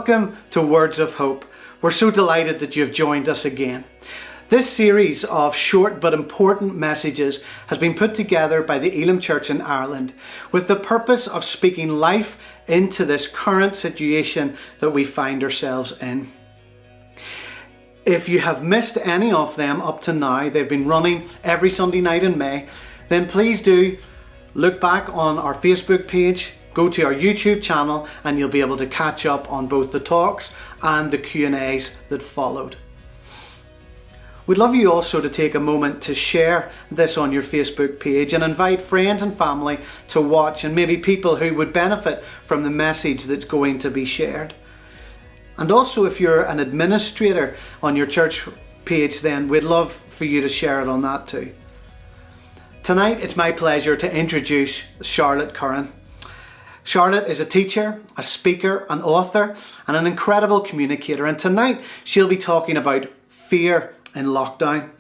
Welcome to Words of Hope. We're so delighted that you've joined us again. This series of short but important messages has been put together by the Elim Church in Ireland with the purpose of speaking life into this current situation that we find ourselves in. If you have missed any of them up to now, they've been running every Sunday night in May, then please do look back on our Facebook page, go to our YouTube channel, and you'll be able to catch up on both the talks and the Q&As that followed. We'd love you also to take a moment to share this on your Facebook page and invite friends and family to watch, and maybe people who would benefit from the message that's going to be shared. And also, if you're an administrator on your church page, then we'd love for you to share it on that too. Tonight, it's my pleasure to introduce Charlotte Curran. Charlotte is a teacher, a speaker, an author, and an incredible communicator. And tonight, she'll be talking about fear in lockdown.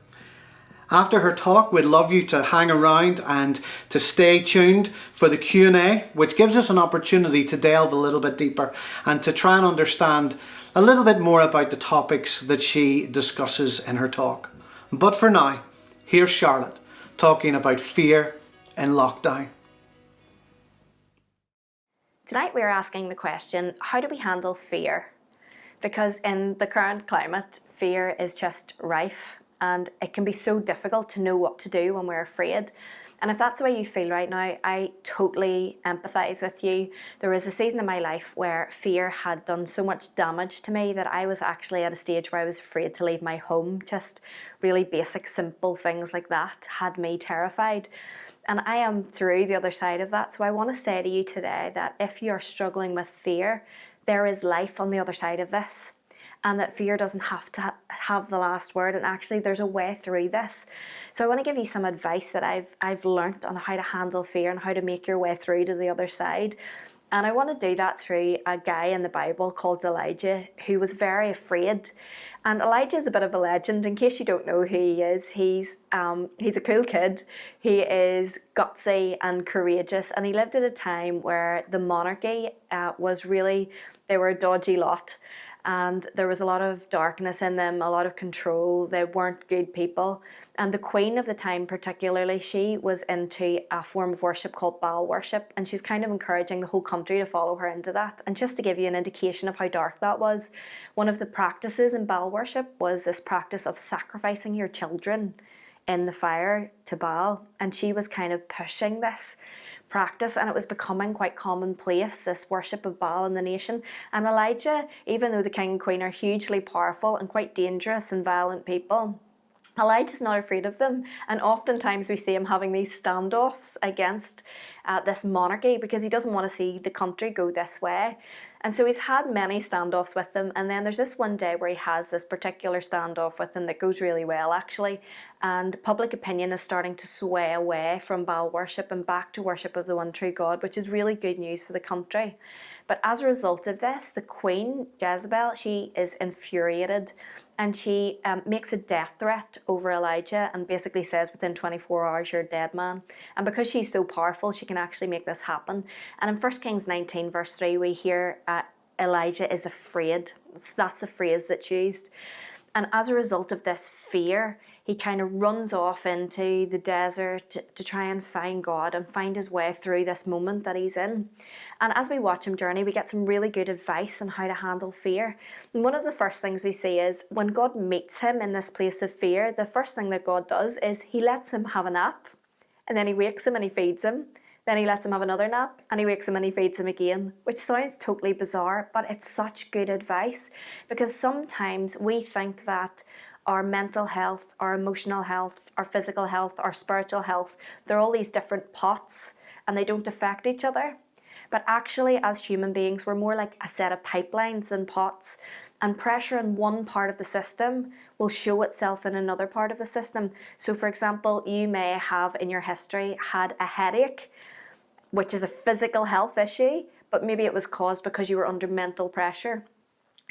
After her talk, we'd love you to hang around and to stay tuned for the Q&A, which gives us an opportunity to delve a little bit deeper and to try and understand a little bit more about the topics that she discusses in her talk. But for now, here's Charlotte talking about fear in lockdown. Tonight we're asking the question, how do we handle fear? Because in the current climate, fear is just rife, and it can be so difficult to know what to do when we're afraid. And if that's the way you feel right now, I totally empathise with you. There was a season in my life where fear had done so much damage to me that I was actually at a stage where I was afraid to leave my home. Just really basic, simple things like that had me terrified. And I am through the other side of that. So I want to say to you today that if you're struggling with fear, there is life on the other side of this. And that fear doesn't have to have the last word, and actually there's a way through this. So I want to give you some advice that I've learnt on how to handle fear and how to make your way through to the other side. And I want to do that through a guy in the Bible called Elijah, who was very afraid. And Elijah is a bit of a legend. In case you don't know who he is, he's a cool kid. He is gutsy and courageous, and he lived at a time where the monarchy was really, they were a dodgy lot. And there was a lot of darkness in them, a lot of control. They weren't good people. And the queen of the time particularly, she was into a form of worship called Baal worship. And she's kind of encouraging the whole country to follow her into that. And just to give you an indication of how dark that was, one of the practices in Baal worship was this practice of sacrificing your children in the fire to Baal. And she was kind of pushing this practice, and it was becoming quite commonplace, this worship of Baal in the nation. And Elijah, even though the king and queen are hugely powerful and quite dangerous and violent people, Elijah's not afraid of them. And oftentimes we see him having these standoffs against this monarchy because he doesn't want to see the country go this way. And so he's had many standoffs with them. And then there's this one day where he has this particular standoff with them that goes really well, actually. And public opinion is starting to sway away from Baal worship and back to worship of the one true God, which is really good news for the country. But as a result of this, the queen, Jezebel, she is infuriated. And she makes a death threat over Elijah and basically says within 24 hours, you're a dead man. And because she's so powerful, she can actually make this happen. And in 1 Kings 19 verse 3, we hear Elijah is afraid. That's the phrase that's used. And as a result of this fear, he kind of runs off into the desert to try and find God and find his way through this moment that he's in. And as we watch him journey, we get some really good advice on how to handle fear. And one of the first things we see is when God meets him in this place of fear, the first thing that God does is he lets him have a nap, and then he wakes him and he feeds him. Then he lets him have another nap, and he wakes him and he feeds him again, which sounds totally bizarre, but it's such good advice, because sometimes we think that our mental health, our emotional health, our physical health, our spiritual health, they're all these different pots and they don't affect each other. But actually, as human beings, we're more like a set of pipelines than pots, and pressure in one part of the system will show itself in another part of the system. So for example, you may have in your history had a headache, which is a physical health issue, but maybe it was caused because you were under mental pressure.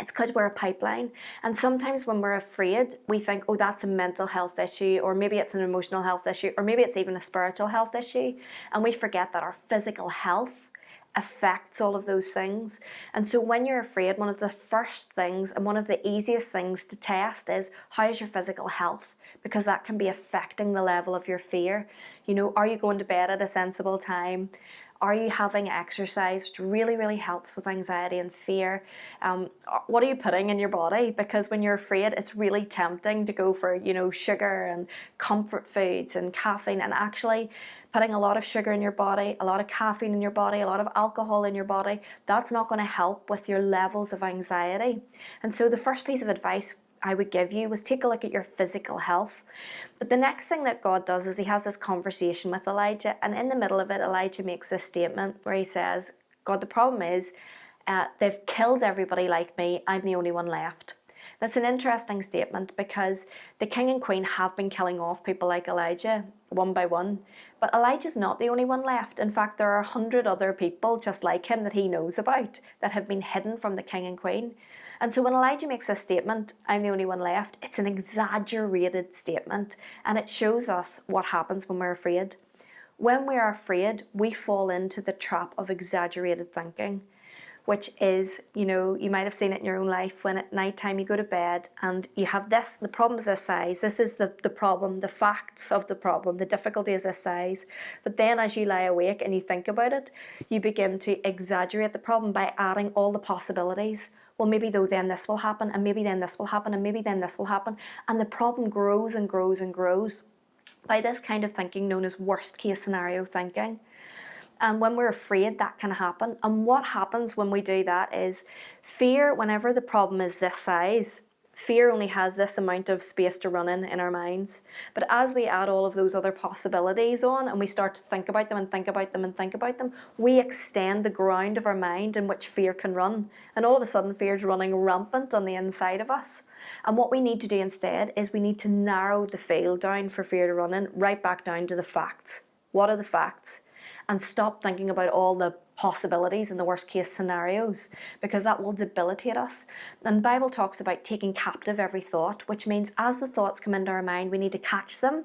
It's because we're a pipeline. And sometimes when we're afraid, we think, oh, that's a mental health issue, or maybe it's an emotional health issue, or maybe it's even a spiritual health issue. And we forget that our physical health affects all of those things. And so when you're afraid, one of the first things and one of the easiest things to test is, how is your physical health? Because that can be affecting the level of your fear. You know, are you going to bed at a sensible time? Are you having exercise, which really, really helps with anxiety and fear? What are you putting in your body? Because when you're afraid, it's really tempting to go for, you know, sugar and comfort foods and caffeine, and actually putting a lot of sugar in your body, a lot of caffeine in your body, a lot of alcohol in your body, that's not going to help with your levels of anxiety. And so the first piece of advice I would give you was take a look at your physical health. But the next thing that God does is he has this conversation with Elijah, and in the middle of it, Elijah makes this statement where he says, God, the problem is they've killed everybody like me. I'm the only one left. That's an interesting statement, because the king and queen have been killing off people like Elijah one by one. But Elijah's not the only one left. In fact, there are 100 other people just like him that he knows about that have been hidden from the king and queen. And so when Elijah makes this statement, I'm the only one left, it's an exaggerated statement, and it shows us what happens when we're afraid. When we are afraid, we fall into the trap of exaggerated thinking, which is, you know, you might have seen it in your own life when at night time you go to bed and you have this, the problem's this size, this is the problem, the facts of the problem, the difficulty is this size. But then as you lie awake and you think about it, you begin to exaggerate the problem by adding all the possibilities. Well, maybe though then this will happen, and maybe then this will happen, and maybe then this will happen. And the problem grows and grows and grows by this kind of thinking known as worst case scenario thinking. And when we're afraid, that can happen. And what happens when we do that is fear, whenever the problem is this size, fear only has this amount of space to run in our minds. But as we add all of those other possibilities on and we start to think about them and think about them and think about them, we extend the ground of our mind in which fear can run. And all of a sudden, fear is running rampant on the inside of us. And what we need to do instead is we need to narrow the field down for fear to run in, right back down to the facts. What are the facts? And stop thinking about all the possibilities and the worst case scenarios, because that will debilitate us. And the Bible talks about taking captive every thought, which means as the thoughts come into our mind, we need to catch them.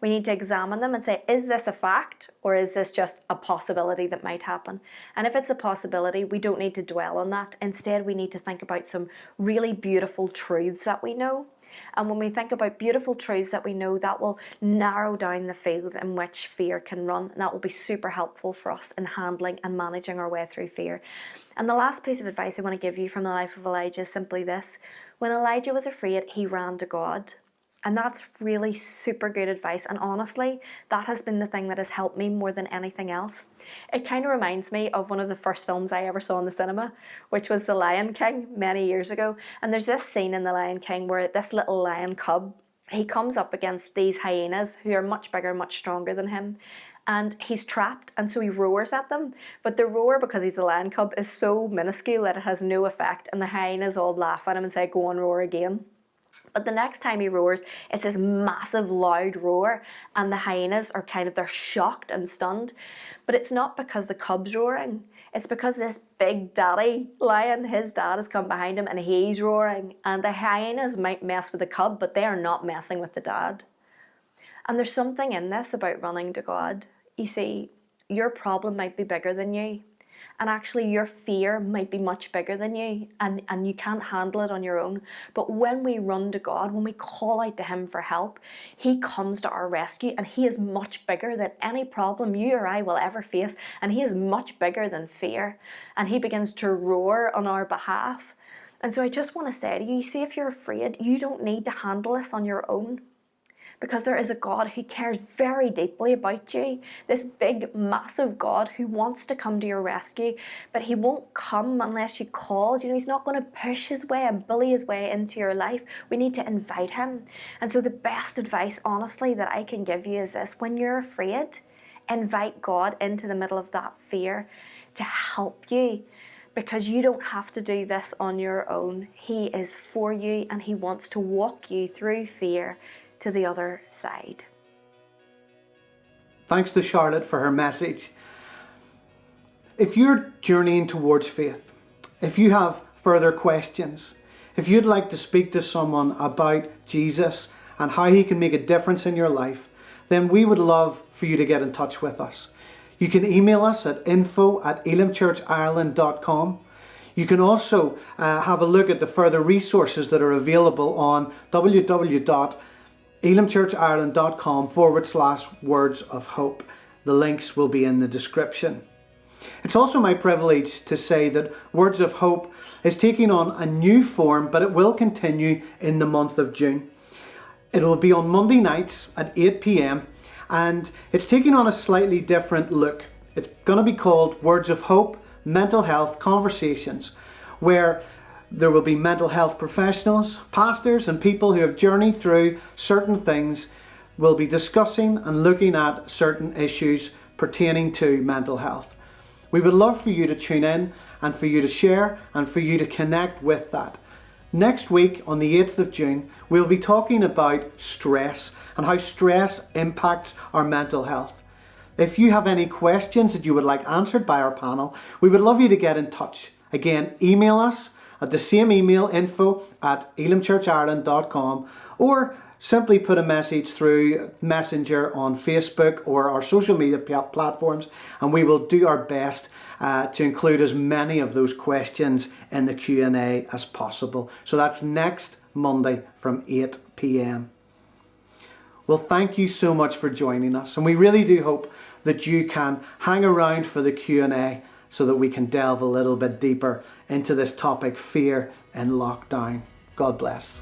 We need to examine them and say, is this a fact, or is this just a possibility that might happen? And if it's a possibility, we don't need to dwell on that. Instead, we need to think about some really beautiful truths that we know. And when we think about beautiful truths that we know, that will narrow down the field in which fear can run. And that will be super helpful for us in handling and managing our way through fear. And the last piece of advice I want to give you from the life of Elijah is simply this. When Elijah was afraid, he ran to God. And that's really super good advice. And honestly, that has been the thing that has helped me more than anything else. It kind of reminds me of one of the first films I ever saw in the cinema, which was The Lion King many years ago. And there's this scene in The Lion King where this little lion cub, he comes up against these hyenas who are much bigger, much stronger than him. And he's trapped, and so he roars at them. But the roar, because he's a lion cub, is so minuscule that it has no effect. And the hyenas all laugh at him and say, go on, roar again. But the next time he roars, it's this massive loud roar, and the hyenas are they're shocked and stunned. But it's not because the cub's roaring. It's because this big daddy lion, his dad, has come behind him and he's roaring. And the hyenas might mess with the cub, but they are not messing with the dad. And there's something in this about running to God. You see, your problem might be bigger than you. And actually your fear might be much bigger than you, and you can't handle it on your own. But when we run to God, when we call out to him for help, he comes to our rescue, and he is much bigger than any problem you or I will ever face. And he is much bigger than fear. And he begins to roar on our behalf. And so I just want to say to you, see, if you're afraid, you don't need to handle this on your own. Because there is a God who cares very deeply about you. This big, massive God who wants to come to your rescue, but he won't come unless you call. You know, he's not going to push his way and bully his way into your life. We need to invite him. And so the best advice, honestly, that I can give you is this. When you're afraid, invite God into the middle of that fear to help you. Because you don't have to do this on your own. He is for you, and he wants to walk you through fear to the other side. Thanks to Charlotte for her message. If you're journeying towards faith, if you have further questions, if you'd like to speak to someone about Jesus and how he can make a difference in your life, then we would love for you to get in touch with us. You can email us at info@elimchurchireland.com. You can also have a look at the further resources that are available on www.elimchurchireland.com/words of hope. The links will be in the description. It's also my privilege to say that Words of Hope is taking on a new form, but it will continue in the month of June. It will be on Monday nights at 8 p.m. and it's taking on a slightly different look. It's going to be called Words of Hope, Mental Health Conversations, where there will be mental health professionals, pastors and people who have journeyed through certain things will be discussing and looking at certain issues pertaining to mental health. We would love for you to tune in and for you to share and for you to connect with that. Next week on the 8th of June, we'll be talking about stress and how stress impacts our mental health. If you have any questions that you would like answered by our panel, we would love you to get in touch. Again, email us at the same email, info@elimchurchireland.com, or simply put a message through Messenger on Facebook or our social media platforms, and we will do our best to include as many of those questions in the Q&A as possible. So that's next Monday from 8 p.m. Well, thank you so much for joining us, and we really do hope that you can hang around for the Q&A so that we can delve a little bit deeper into this topic, fear in lockdown. God bless.